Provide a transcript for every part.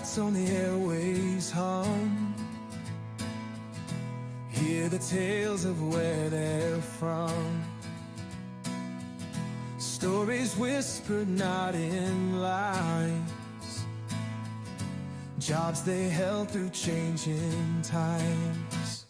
lights on the airways hum. Hear the tales of where they're from. Stories whispered, not in lies. Jobs they held through changing times.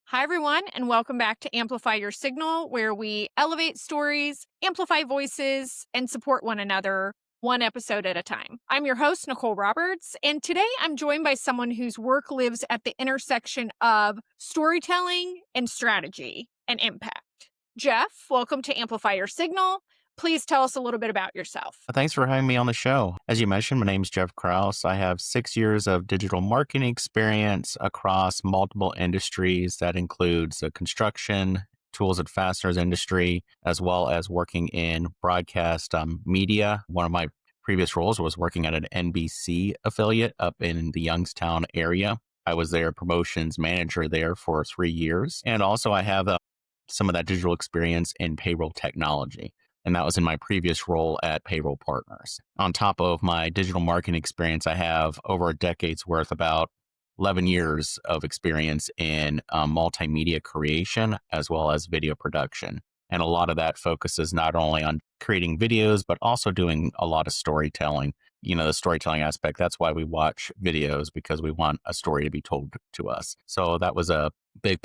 Hi, everyone, and welcome back to Amplify Your Signal, where we elevate stories, amplify voices, and support one another one episode at a time. I'm your host, Nicole Roberts, and today I'm joined by someone whose work lives at the intersection of storytelling and strategy and impact. Jeff, welcome to Amplify Your Signal. Please tell us a little bit about yourself. Thanks for having me on the show. As you mentioned, my name's Jeff Kraus. I have 6 years of digital marketing experience across multiple industries. That includes the construction, tools and fasteners industry, as well as working in broadcast media. One of my previous roles was working at an NBC affiliate up in the Youngstown area. I was their promotions manager there for 3 years. And also I have some of that digital experience in payroll technology. And that was in my previous role at Payroll Partners. On top of my digital marketing experience, I have over a decade's worth, about 11 years of experience in multimedia creation as well as video production. And a lot of that focuses not only on creating videos, but also doing a lot of storytelling. You know, the storytelling aspect, that's why we watch videos, because we want a story to be told to us. So that was a big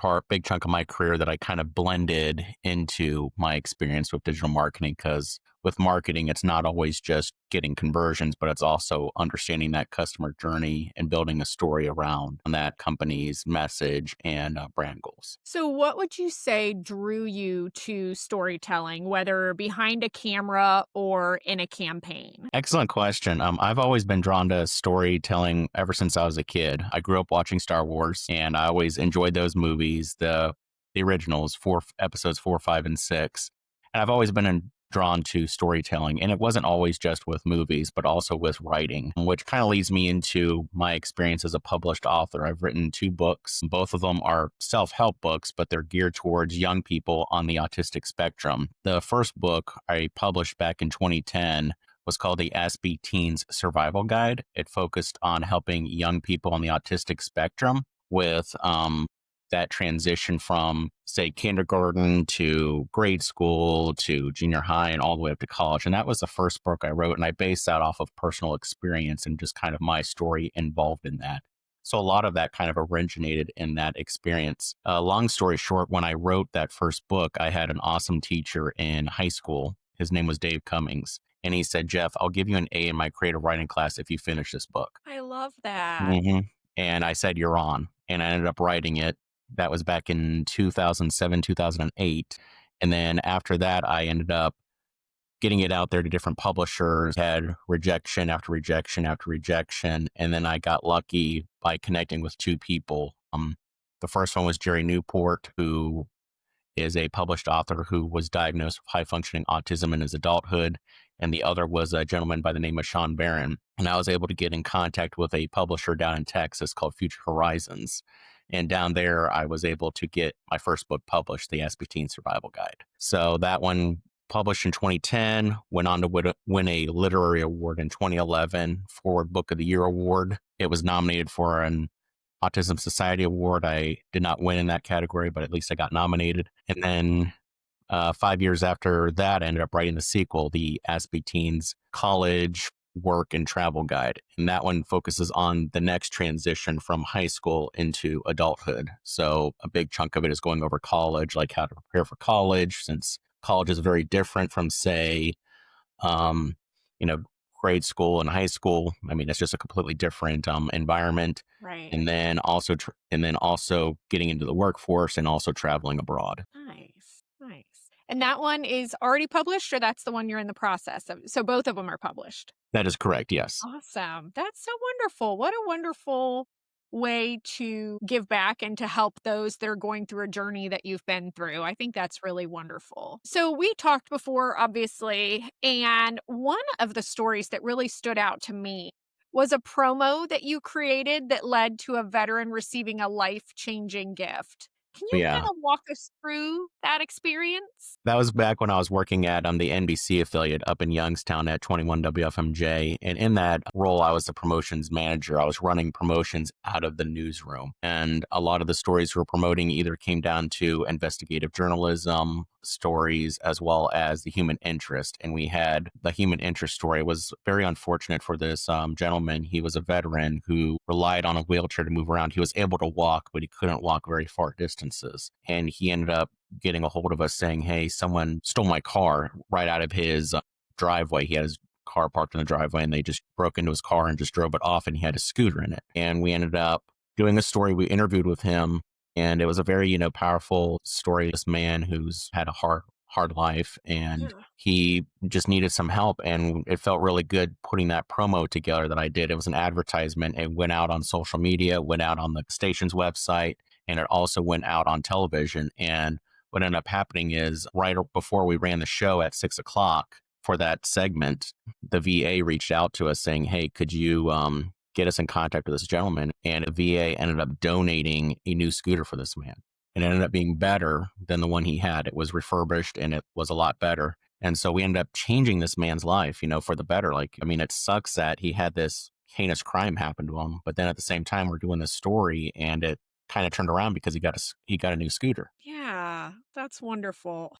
chunk of my career that I kind of blended into my experience with digital marketing, because with marketing, it's not always just getting conversions, but it's also understanding that customer journey and building a story around that company's message and brand goals. So what would you say drew you to storytelling, whether behind a camera or in a campaign? Excellent question. I've always been drawn to storytelling ever since I was a kid. I grew up watching Star Wars, and I always enjoyed those movies, the originals, episodes 4, 5, and 6. And I've always been drawn to storytelling. And it wasn't always just with movies, but also with writing, which kind of leads me into my experience as a published author. I've written 2 books. Both of them are self-help books, but they're geared towards young people on the autistic spectrum. The first book I published back in 2010 was called the Aspie Teens Survival Guide. It focused on helping young people on the autistic spectrum with that transition from, say, kindergarten to grade school to junior high and all the way up to college. And that was the first book I wrote. And I based that off of personal experience and just kind of my story involved in that. So a lot of that kind of originated in that experience. Long story short, when I wrote that first book, I had an awesome teacher in high school. His name was Dave Cummings. And he said, Jeff, I'll give you an A in my creative writing class if you finish this book. I love that. Mm-hmm. And I said, you're on. And I ended up writing it. That was back in 2007, 2008. And then after that, I ended up getting it out there to different publishers, had rejection after rejection after rejection. And then I got lucky by connecting with 2 people. The first one was Jerry Newport, who is a published author who was diagnosed with high-functioning autism in his adulthood. And the other was a gentleman by the name of Sean Barron. And I was able to get in contact with a publisher down in Texas called Future Horizons. And down there, I was able to get my first book published, the Aspie Teen Survival Guide. So that one published in 2010, went on to win a literary award in 2011, Forward Book of the Year award. It was nominated for an Autism Society Award. I did not win in that category, but at least I got nominated. And then 5 years after that, I ended up writing the sequel, the Aspie Teens College Work and Travel Guide. And that one focuses on the next transition from high school into adulthood. So a big chunk of it is going over college, like how to prepare for college, since college is very different from, say, grade school and high school. I mean, it's just a completely different environment. Right. And then also getting into the workforce and also traveling abroad. Nice. And that one is already published, or that's the one you're in the process of? So both of them are published. That is correct. Yes. Awesome. That's so wonderful. What a wonderful way to give back and to help those that are going through a journey that you've been through. I think that's really wonderful. So we talked before, obviously, and one of the stories that really stood out to me was a promo that you created that led to a veteran receiving a life-changing gift. Can you Yeah. kind of walk us through that experience? That was back when I was working at the NBC affiliate up in Youngstown at 21 WFMJ. And in that role, I was the promotions manager. I was running promotions out of the newsroom. And a lot of the stories we were promoting either came down to investigative journalism stories as well as the human interest. And we had the human interest story. It was very unfortunate for this gentleman. He was a veteran who relied on a wheelchair to move around. He was able to walk, but he couldn't walk very far distances. And he ended up getting a hold of us saying, hey, someone stole my car right out of his driveway. He had his car parked in the driveway and they just broke into his car and just drove it off, and he had a scooter in it. And we ended up doing a story. We interviewed with him, and it was a very, powerful story. This man who's had a hard life, and Yeah. he just needed some help. And it felt really good putting that promo together that I did. It was an advertisement. It went out on social media, went out on the station's website, and it also went out on television. And what ended up happening is right before we ran the show at 6 o'clock for that segment, the VA reached out to us saying, hey, could you get us in contact with this gentleman? And the VA ended up donating a new scooter for this man. And it ended up being better than the one he had. It was refurbished and it was a lot better. And so we ended up changing this man's life, for the better. It sucks that he had this heinous crime happen to him, but then at the same time, we're doing this story and it kind of turned around because he got a new scooter. Yeah, that's wonderful.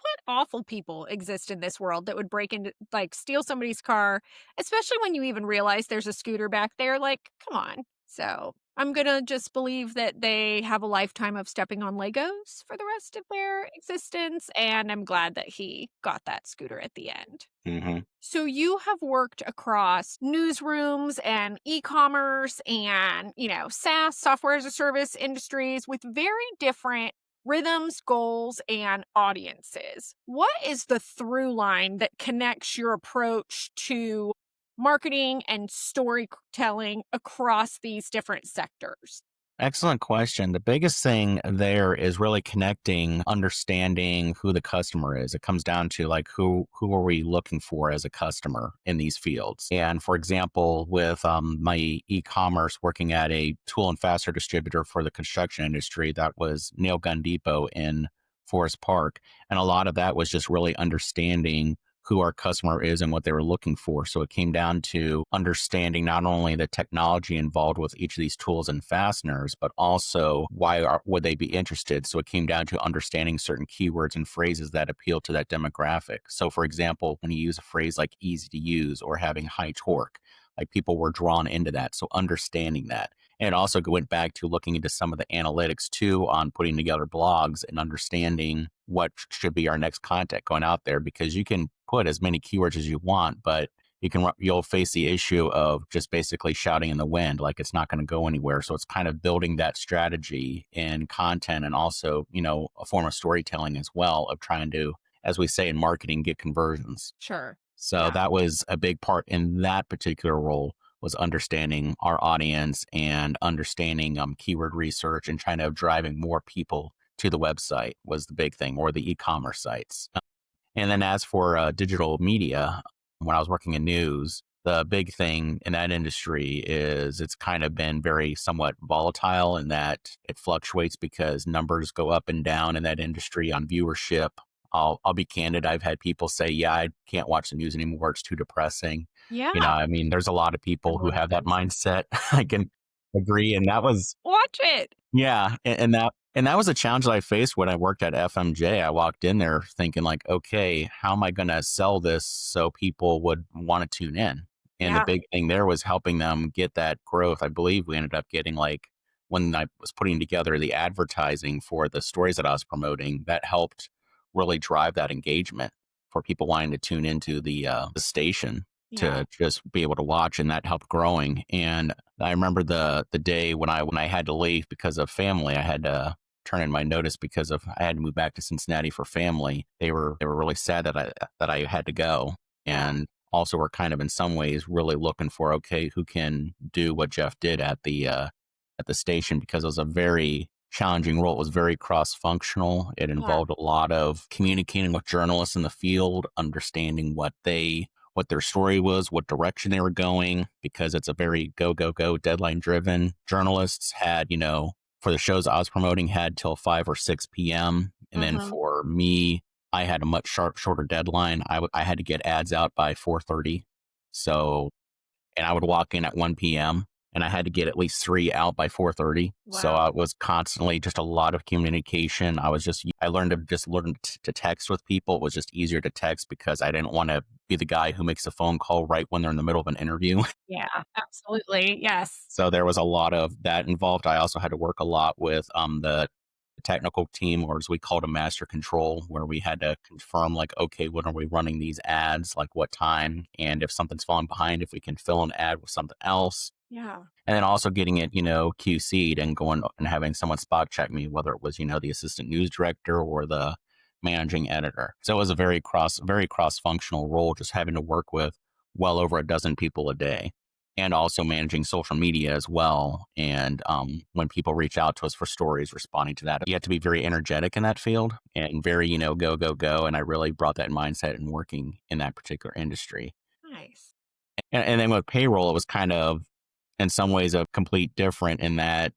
What awful people exist in this world that would break into, steal somebody's car, especially when you even realize there's a scooter back there? Come on. So I'm going to just believe that they have a lifetime of stepping on Legos for the rest of their existence. And I'm glad that he got that scooter at the end. Mm-hmm. So you have worked across newsrooms and e-commerce and, SaaS, software as a service industries with very different rhythms, goals, and audiences. What is the through line that connects your approach to marketing and storytelling across these different sectors? Excellent question. The biggest thing there is really connecting, understanding who the customer is. It comes down to who are we looking for as a customer in these fields. And for example, with my e-commerce, working at a tool and fastener distributor for the construction industry, that was Nail Gun Depot in Forest Park. And a lot of that was just really understanding who our customer is and what they were looking for. So it came down to understanding not only the technology involved with each of these tools and fasteners, but also would they be interested? So it came down to understanding certain keywords and phrases that appeal to that demographic. So for example, when you use a phrase like easy to use or having high torque, people were drawn into that. So understanding that. And it also went back to looking into some of the analytics too on putting together blogs and understanding what should be our next content going out there, because you can put as many keywords as you want, but you'll face the issue of just basically shouting in the wind, it's not going to go anywhere. So it's kind of building that strategy in content and also, a form of storytelling as well of trying to, as we say in marketing, get conversions. Sure. So that was a big part in that particular role, was understanding our audience and understanding keyword research and trying to driving more people to the website was the big thing, or the e-commerce sites. And then as for digital media, when I was working in news, the big thing in that industry is it's kind of been very somewhat volatile in that it fluctuates because numbers go up and down in that industry on viewership. I'll be candid. I've had people say, yeah, I can't watch the news anymore. It's too depressing. Yeah. There's a lot of people who Everyone have that says. mindset. I can agree. And that was, Watch it. yeah. And that was a challenge that I faced when I worked at FMJ. I walked in there thinking okay, how am I going to sell this so people would want to tune in? And the Yeah. big thing there was helping them get that growth. I believe we ended up getting when I was putting together the advertising for the stories that I was promoting, that helped really drive that engagement for people wanting to tune into the station Yeah. to just be able to watch, and that helped growing. And I remember the day when I had to leave because of family. I had to turn in my notice because I had to move back to Cincinnati for family. They were really sad that I had to go, and also were kind of in some ways really looking for, okay, who can do what Jeff did at the station, because it was a very challenging role. It was very cross-functional. It involved a lot of communicating with journalists in the field, understanding what their story was, what direction they were going, because it's a very go, go, go, deadline driven. Journalists had, for the shows I was promoting had till 5 or 6 p.m. And then for me, I had a much shorter deadline. I had to get ads out by 4:30. So, and I would walk in at 1 p.m. and I had to get at least 3 out by 4:30. So Wow. I was constantly just a lot of communication. I learned to text with people. It was just easier to text because I didn't want to be the guy who makes a phone call right when they're in the middle of an interview. Yeah, absolutely. Yes. So there was a lot of that involved. I also had to work a lot with the technical team, or as we called a master control, where we had to confirm like, okay, when are we running these ads? Like what time? And if something's falling behind, if we can fill an ad with something else. Yeah. And then also getting it, QC'd and going and having someone spot check me, whether it was, the assistant news director or the managing editor. So it was a very cross functional role, just having to work with well over a dozen people a day, and also managing social media as well. And when people reach out to us for stories, responding to that, you have to be very energetic in that field and very, go, go, go. And I really brought that mindset in working in that particular industry. Nice. And then with payroll, it was kind of, in some ways, a complete different in that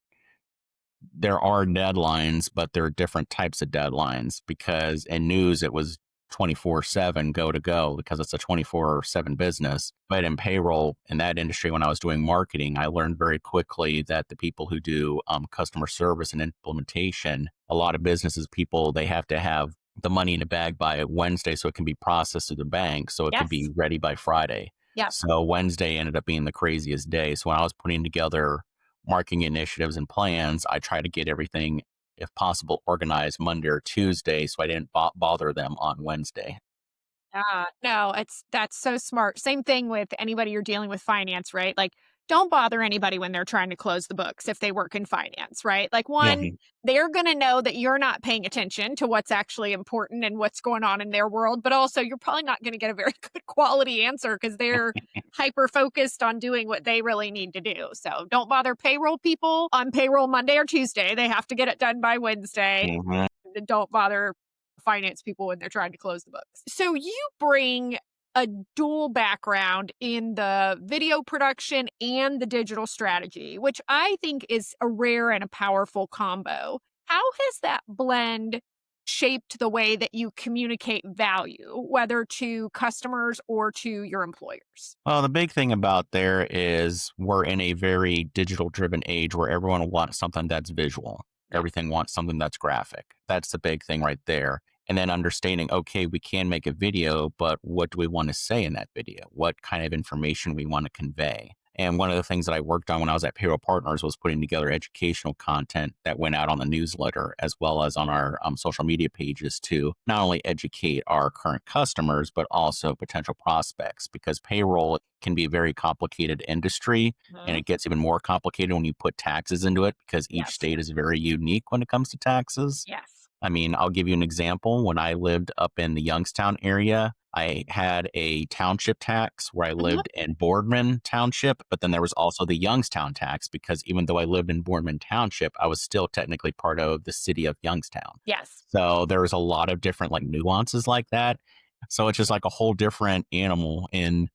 there are deadlines, but there are different types of deadlines, because in news, it was 24/7 go to go because it's a 24/7 business. But in payroll, in that industry, when I was doing marketing, I learned very quickly that the people who do customer service and implementation, a lot of businesses people, they have to have the money in the bag by Wednesday so it can be processed through the bank so it can be Yes. ready by Friday. Yeah. So Wednesday ended up being the craziest day. So when I was putting together marketing initiatives and plans, I try to get everything, if possible, organized Monday or Tuesday so I didn't bother them on Wednesday. No, that's so smart. Same thing with anybody you're dealing with finance, right? Like, don't bother anybody when they're trying to close the books if they work in finance, right? Like, Yeah. one, they're going to know that you're not paying attention to what's actually important and what's going on in their world. But also, you're probably not going to get a very good quality answer because they're hyper focused on doing what they really need to do. So don't bother payroll people on payroll Monday or Tuesday. They have to get it done by Wednesday. Mhm. Don't bother finance people when they're trying to close the books. So you bring a dual background in the video production and the digital strategy, which I think is a rare and a powerful combo. How has that blend shaped the way that you communicate value, whether to customers or to your employers? Well, the big thing about there is we're in a very digital driven age where everyone wants something that's visual. Yeah. Everything wants something that's graphic. That's the big thing right there. And then understanding, okay, we can make a video, but what do we want to say in that video? What kind of information we want to convey? And one of the things that I worked on when I was at Payroll Partners was putting together educational content that went out on the newsletter as well as on our social media pages to not only educate our current customers, but also potential prospects, because payroll can be a very complicated industry. And it gets even more complicated when you put taxes into it because each Yes. state is very unique when it comes to taxes. Yes. I mean, I'll give you an example. When I lived up in the Youngstown area, I had a township tax where I lived in Boardman Township, but then there was also the Youngstown tax because even though I lived in Boardman Township, I was still technically part of the city of Youngstown. Yes. So there was a lot of different like nuances like that. So it's just like a whole different animal in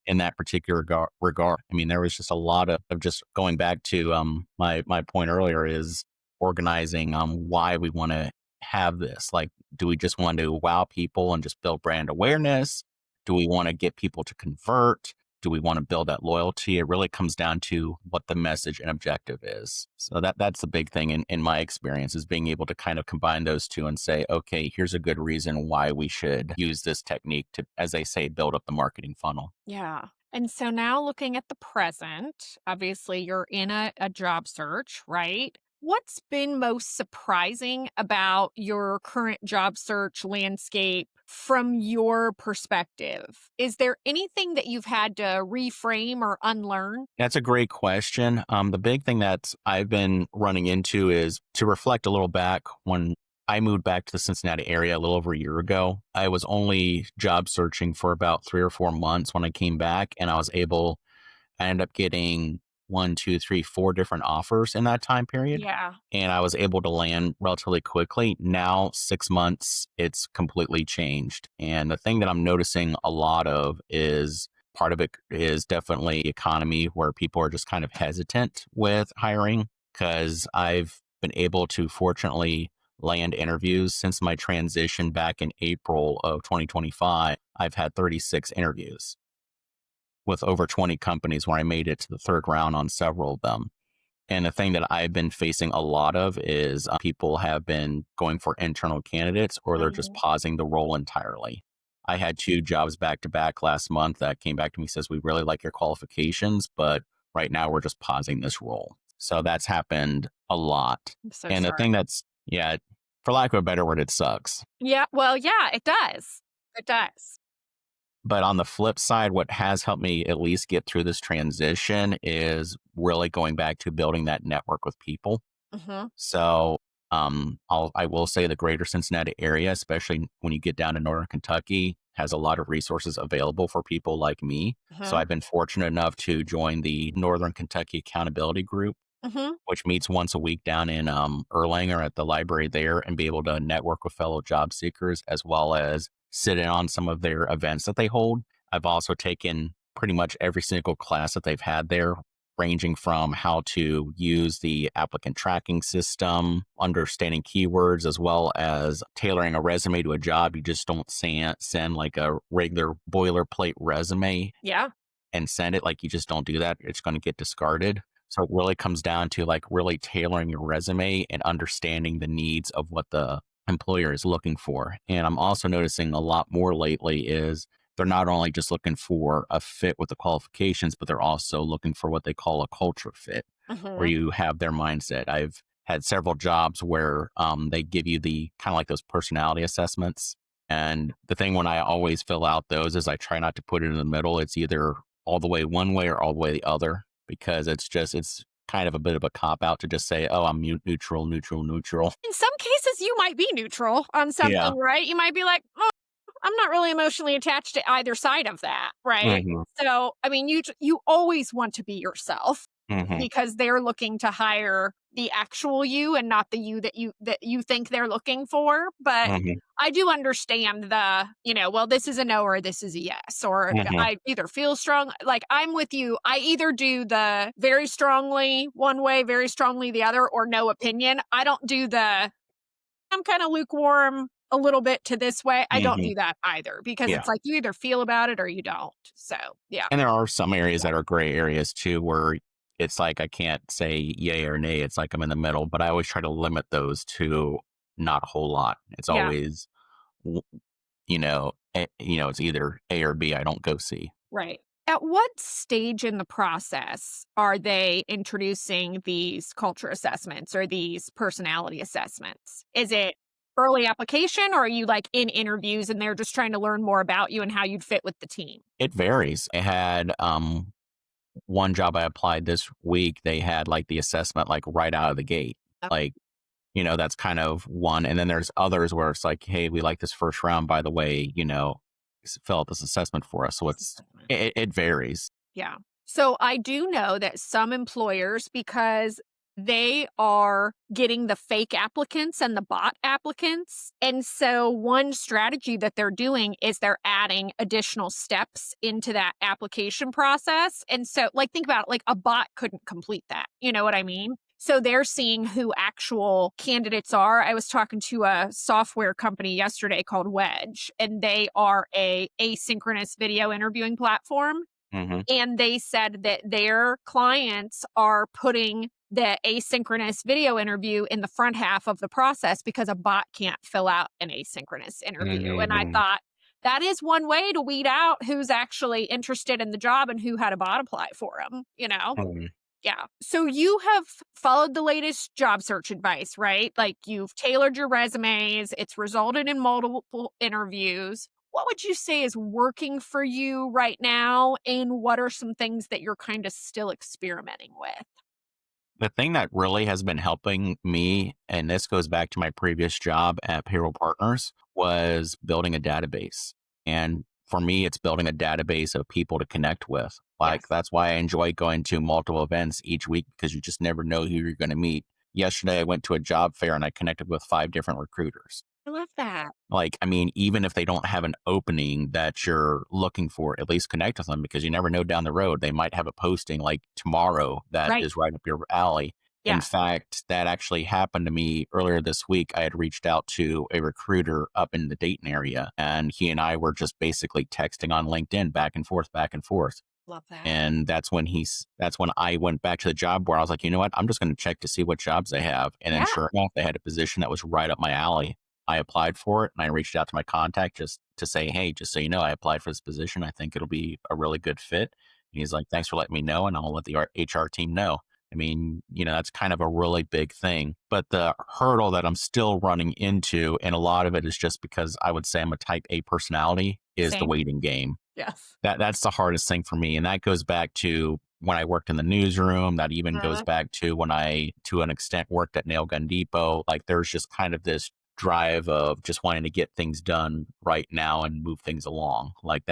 that particular regard. I mean, there was just a lot of just going back to my point earlier is organizing why we want to have this. Like, do we just want to wow people and just build brand awareness? Do we want to get people to convert? Do we want to build that loyalty? It really comes down to what the message and objective is. So that's the big thing in my experience, is being able to kind of combine those two and say, okay, here's a good reason why we should use this technique to, as they say, build up the marketing funnel. Yeah. And so now looking at the present, obviously you're in a job search, right? What's been most surprising about your current job search landscape from your perspective? Is there anything that you've had to reframe or unlearn? That's a great question. The big thing that I've been running into is to reflect a little back. When I moved back to the Cincinnati area a little over a year ago, I was only job searching for about 3 or 4 months when I came back, and I ended up getting 1, 2, 3, 4 different offers in that time period. Yeah. And I was able to land relatively quickly. Now, 6 months, it's completely changed. And the thing that I'm noticing a lot of is part of it is definitely economy, where people are just kind of hesitant with hiring, because I've been able to fortunately land interviews since my transition back in April of 2025. I've had 36 interviews with over 20 companies where I made it to the third round on several of them. And the thing that I've been facing a lot of is people have been going for internal candidates or they're just Mhm. pausing the role entirely. I had 2 jobs back to back last month that came back to me says, we really like your qualifications, but right now we're just pausing this role. So that's happened a lot. I'm so And the sorry. thing that's, yeah, for lack of a better word, it sucks. Yeah, well, yeah, it does. It does. But on the flip side, what has helped me at least get through this transition is really going back to building that network with people. Mhm. So I will say the greater Cincinnati area, especially when you get down to Northern Kentucky, has a lot of resources available for people like me. So Mhm. I've been fortunate enough to join the Northern Kentucky Accountability Group, Mhm. which meets once a week down in Erlanger at the library there and be able to network with fellow job seekers as well as sit in on some of their events that they hold. I've also taken pretty much every single class that they've had there, ranging from how to use the applicant tracking system, understanding keywords, as well as tailoring a resume to a job. You just don't send like a regular boilerplate resume Yeah. and send it. Like you just don't do that. It's going to get discarded. So it really comes down to like really tailoring your resume and understanding the needs of what the employer is looking for. And I'm also noticing a lot more lately is they're not only just looking for a fit with the qualifications, but they're also looking for what they call a culture fit, where Mhm. you have their mindset. I've had several jobs where they give you the kind of like those personality assessments. And the thing when I always fill out those is I try not to put it in the middle. It's either all the way one way or all the way the other because it's kind of a bit of a cop out to just say, oh, I'm neutral, neutral, neutral. In some cases, you might be neutral on Yeah. something, right? You might be like, "Oh, I'm not really emotionally attached to either side of that," right? Hmm. So, I mean, you always want to be yourself Hmm. because they're looking to hire the actual you and not the you that you think they're looking for. But Hmm. I do understand well, this is a no or this is a yes, or Hmm. I either feel strong. Like I'm with you. I either do the very strongly one way, very strongly the other, or no opinion. I don't do I'm kind of lukewarm a little bit to this way. I don't Hmm. do that either because Yeah. it's like you either feel about it or you don't. So, yeah. And there are some areas Yeah. that are gray areas too, where it's like I can't say yay or nay. It's like I'm in the middle, but I always try to limit those to not a whole lot. It's Yeah. always, it's either A or B. I don't go C. Right. At what stage in the process are they introducing these culture assessments or these personality assessments? Is it early application or are you like in interviews and they're just trying to learn more about you and how you'd fit with the team? It varies. I had one job I applied this week. They had like the assessment like right out of the gate. Oh, Like, that's kind of one. And then there's others where it's like, hey, we like this first round, by the way, fill out this assessment for us. So this assessment. it varies. Yeah. So I do know that some employers, because they are getting the fake applicants and the bot applicants. And so one strategy that they're doing is they're adding additional steps into that application process. And so, like, think about it, like a bot couldn't complete that. You know what I mean? So they're seeing who actual candidates are. I was talking to a software company yesterday called Wedge, and they are a asynchronous video interviewing platform, Hmm. and they said that their clients are putting the asynchronous video interview in the front half of the process because a bot can't fill out an asynchronous interview. And I Hmm. thought that is one way to weed out who's actually interested in the job and who had a bot apply for them. Hmm. Yeah. So you have followed the latest job search advice, right? Like you've tailored your resumes, it's resulted in multiple interviews. What would you say is working for you right now? And what are some things that you're kind of still experimenting with? The thing that really has been helping me, and this goes back to my previous job at Payroll Partners, was building a database. And for me, it's building a database of people to connect with. Like, Yes. that's why I enjoy going to multiple events each week because you just never know who you're going to meet. Yesterday, I went to a job fair and I connected with 5 different recruiters. I love that. Like, I mean, even if they don't have an opening that you're looking for, at least connect with them because you never know down the road. They might have a posting like tomorrow that Right. is right up your alley. In Yeah. fact, that actually happened to me earlier this week. I had reached out to a recruiter up in the Dayton area, and he and I were just basically texting on LinkedIn back and forth, back and forth. Love that. And that's when I went back to the job board. I was like, you know what? I'm just going to check to see what jobs they have. And then Yeah. sure enough, they had a position that was right up my alley. I applied for it and I reached out to my contact just to say, hey, just so you know, I applied for this position. I think it'll be a really good fit. And he's like, thanks for letting me know. And I'll let the HR team know. I mean, that's kind of a really big thing. But the hurdle that I'm still running into, and a lot of it is just because I would say I'm a type A personality, is the Same. waiting game. Yes. That's the hardest thing for me. And that goes back to when I worked in the newsroom. That even goes back to when I, to an extent, worked at Nail Gun Depot. Like there's just kind of this drive of just wanting to get things done right now and move things along. Like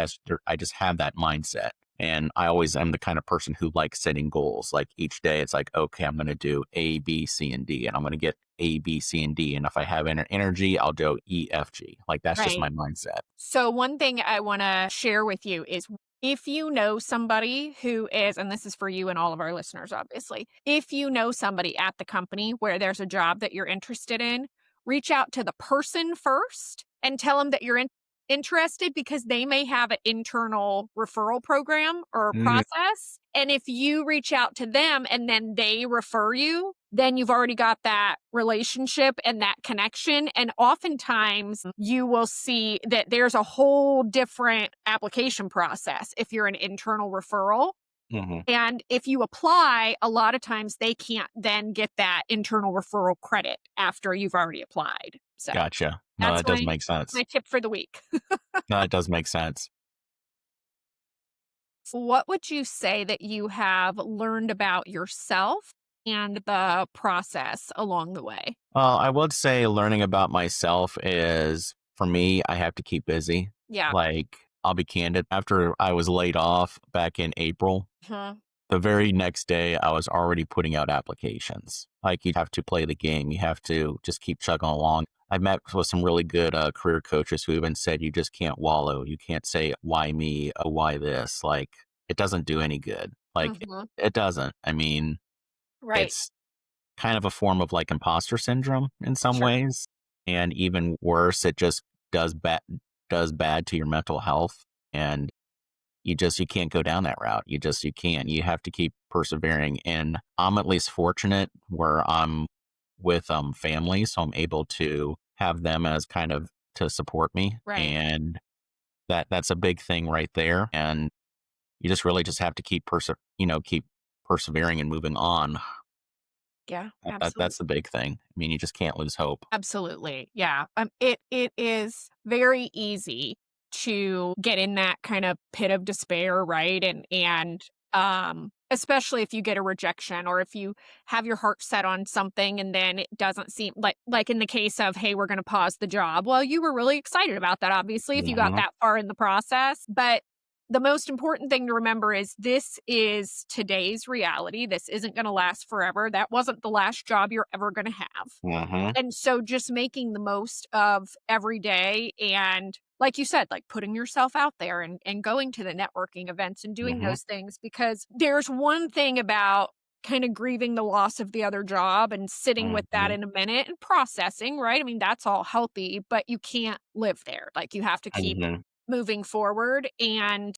I just have that mindset. And I always am the kind of person who likes setting goals. Like each day it's like, okay, I'm going to do A, B, C, and D, and I'm going to get A, B, C, and D. And if I have energy, I'll do E, F, G. Like that's just Right. my mindset. So one thing I want to share with you is if you know somebody who is, and this is for you and all of our listeners, obviously, if you know somebody at the company where there's a job that you're interested in, reach out to the person first and tell them that you're interested because they may have an internal referral program or Mhm. process. And if you reach out to them and then they refer you, then you've already got that relationship and that connection. And oftentimes you will see that there's a whole different application process if you're an internal referral. Mhm. And if you apply, a lot of times they can't then get that internal referral credit after you've already applied. So Gotcha. No, that's that does my make sense. my tip for the week. No, it does make sense. What would you say that you have learned about yourself and the process along the way? Well, I would say learning about myself is, for me, I have to keep busy. Yeah. Like, I'll be candid. After I was laid off back in April, Huh. the very next day, I was already putting out applications. Like, you have to play the game. You have to just keep chugging along. I met with some really good career coaches who even said you just can't wallow. You can't say, why me? Oh, why this? Like, it doesn't do any good. Like, Mhm. it doesn't. I mean, Right. it's kind of a form of like imposter syndrome in some Sure. ways. And even worse, it just does bad to your mental health. And you can't go down that route. You can't. You have to keep persevering. And I'm at least fortunate where I'm with family, so I'm able to have them as kind of to support me. Right. And that's a big thing right there. And you just really just have to keep persevering and moving on. Yeah. That's the big thing. I mean, you just can't lose hope. Absolutely. Yeah. It is very easy to get in that kind of pit of despair, right? And especially if you get a rejection or if you have your heart set on something and then it doesn't seem like in the case of, hey, we're going to pause the job. Well, you were really excited about that, obviously, if you got Mhm. that far in the process. But the most important thing to remember is this is today's reality. This isn't going to last forever. That wasn't the last job you're ever going to have. Mhm. And so just making the most of every day and like you said, like putting yourself out there and going to the networking events and doing Mhm. those things because there's one thing about kind of grieving the loss of the other job and sitting with that Mhm. in a minute and processing, right? I mean, that's all healthy, but you can't live there. Like you have to keep Mhm. moving forward and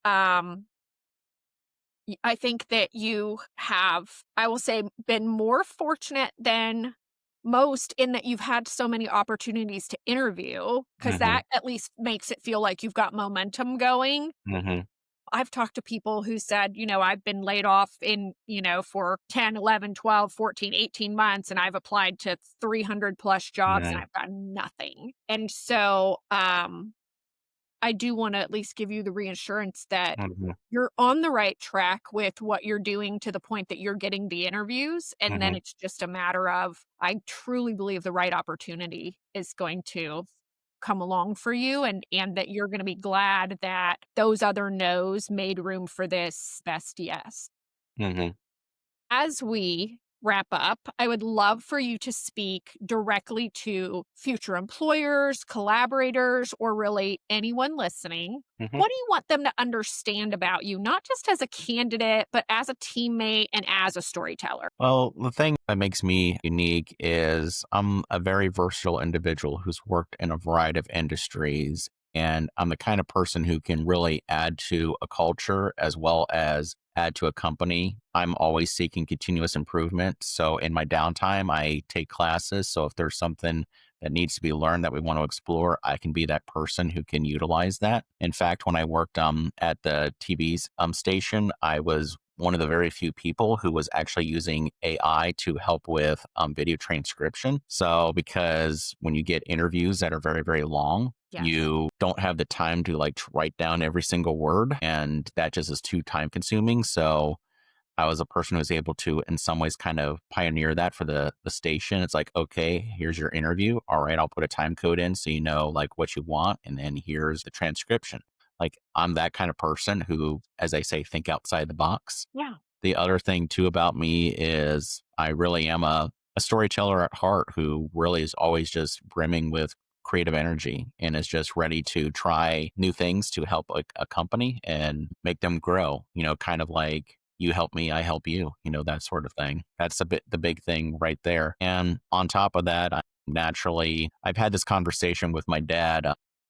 I think that you have, I will say, been more fortunate than most in that you've had so many opportunities to interview because Mhm. that at least makes it feel like you've got momentum going. Mhm. I've talked to people who said, I've been laid off for 10, 11, 12, 14, 18 months and I've applied to 300 plus jobs and Right. I've got nothing. And so, I do want to at least give you the reassurance that Mhm. you're on the right track with what you're doing to the point that you're getting the interviews. And then Mhm. it's just a matter of, I truly believe the right opportunity is going to come along for you and that you're going to be glad that those other no's made room for this best yes. Mhm. As we wrap up, I would love for you to speak directly to future employers, collaborators, or really anyone listening. Mhm. What do you want them to understand about you, not just as a candidate, but as a teammate and as a storyteller? Well, the thing that makes me unique is I'm a very versatile individual who's worked in a variety of industries. And I'm the kind of person who can really add to a culture as well as add to a company. I'm always seeking continuous improvement. So in my downtime, I take classes. So if there's something that needs to be learned that we want to explore, I can be that person who can utilize that. In fact, when I worked at the TV's station, I was one of the very few people who was actually using AI to help with video transcription. So, because when you get interviews that are very, very long, Yes. you don't have the time to like write down every single word, and that just is too time consuming. So, I was a person who was able to, in some ways, kind of pioneer that for the station. It's like, okay, here's your interview. All right, I'll put a time code in so you know like what you want, and then here's the transcription. Like I'm that kind of person who, as I say, think outside the box. Yeah. The other thing too about me is I really am a storyteller at heart who really is always just brimming with creative energy and is just ready to try new things to help a company and make them grow, kind of like you help me, I help you, that sort of thing. That's the big thing right there. And on top of that, I've had this conversation with my dad.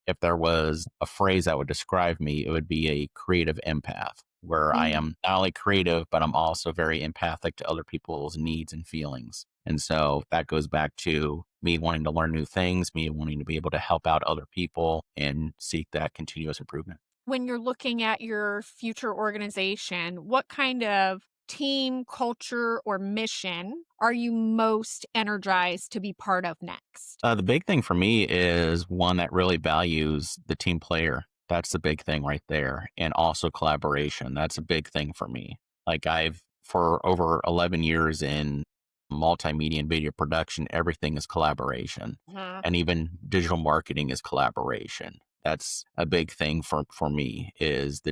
If there was a phrase that would describe me, it would be a creative empath, where I Mm. am not only creative, but I'm also very empathic to other people's needs and feelings. And so that goes back to me wanting to learn new things, me wanting to be able to help out other people and seek that continuous improvement. When you're looking at your future organization, what kind of team, culture, or mission are you most energized to be part of next? The big thing for me is one that really values the team player. That's the big thing right there. And also collaboration. That's a big thing for me. Like for over 11 years in multimedia and video production, everything is collaboration. Uh, And even digital marketing is collaboration. That's a big thing for me is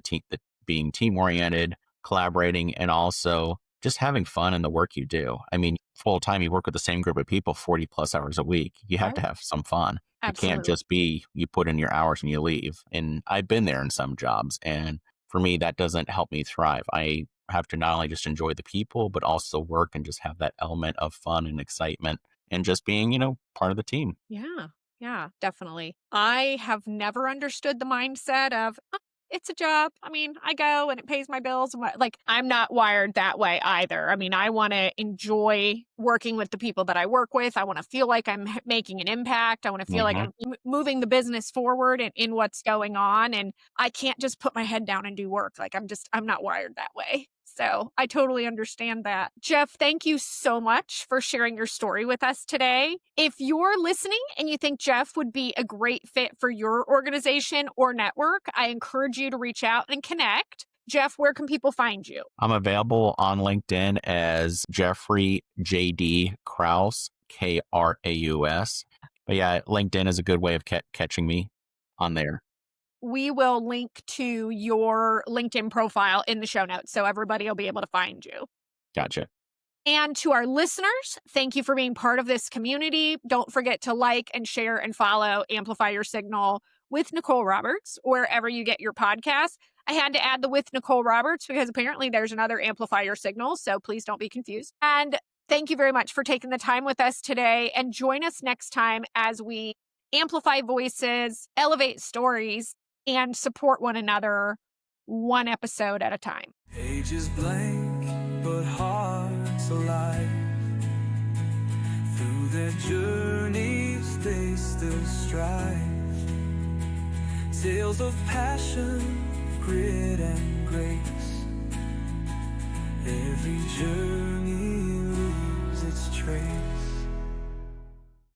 being team oriented, collaborating, and also just having fun in the work you do. I mean, full time, you work with the same group of people 40 plus hours a week. You have to right. have some fun. It can't Absolutely. just be you put in your hours and you leave. And I've been there in some jobs. And for me, that doesn't help me thrive. I have to not only just enjoy the people, but also work and just have that element of fun and excitement and just being, part of the team. Yeah. Yeah, definitely. I have never understood the mindset of it's a job. I mean, I go and it pays my bills. Like, I'm not wired that way either. I mean, I want to enjoy working with the people that I work with. I want to feel like I'm making an impact. I want to feel like Hmm. I'm moving the business forward and in what's going on. And I can't just put my head down and do work. Like, I'm not wired that way. So I totally understand that. Jeff, thank you so much for sharing your story with us today. If you're listening and you think Jeff would be a great fit for your organization or network, I encourage you to reach out and connect. Jeff, where can people find you? I'm available on LinkedIn as Jeffrey JD Kraus, Kraus. But yeah, LinkedIn is a good way of catching me on there. We will link to your LinkedIn profile in the show notes so everybody will be able to find you. Gotcha. And to our listeners, thank you for being part of this community. Don't forget to like and share and follow Amplify Your Signal with Nicole Roberts wherever you get your podcasts. I had to add the with Nicole Roberts because apparently there's another Amplify Your Signal, so please don't be confused. And thank you very much for taking the time with us today, and join us next time as we amplify voices, elevate stories, and support one another one episode at a time. Pages blank, but hearts alive. Through their journeys, they still strive. Tales of passion, grit, and grace. Every journey